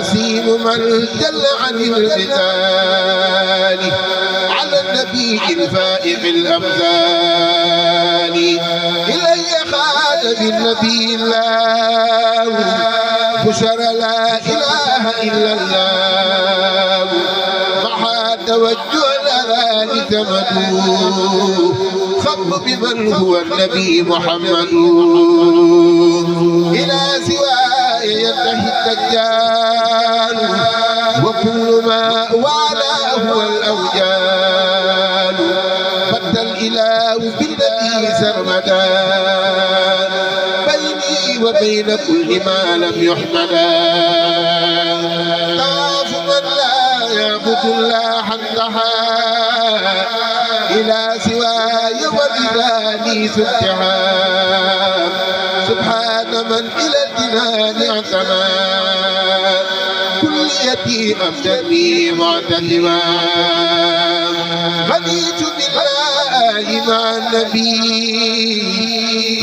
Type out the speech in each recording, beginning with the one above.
نسيم من جل عن القتال على النبي الفائق الأمثال إلي خاد بالنبي الله بشر لا إله إلا الله محا توجه الأذان ثمدوه خب بمن هو النبي محمد إلى سواي ينتهي الدجال وكل ما والاه هو الأوجال فت الإله بالنبي سرمدا بيني وبين كل ما لم يحمدا طاف من لا يعبد الله انتهى إلى سواي وبذاني سبحان سبحان من إلى الجنان اعتمى كليتي أبدني معتدما غنيت بالله مع النبي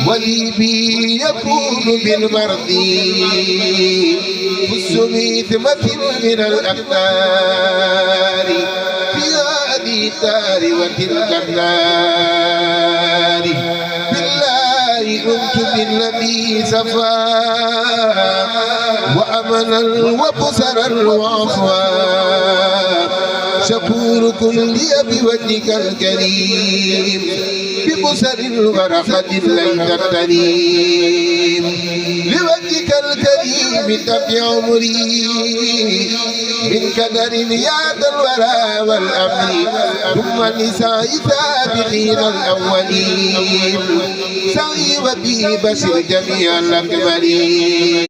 ولي بي يكون بالمرضي فز ميثمة من الأقدار في هذه الدار وتلك النار بالله كنت بالنبي سفا وأمنا وبصرا وعفوا شكور كل بوجهك الكريم ببصر ورحمة ليت التريم لوجهك الكريم تبي عمري من كدر مياد الورى والأمر ثم نساء سابقين الأولين سعي وبي بشر جميع الأكملين.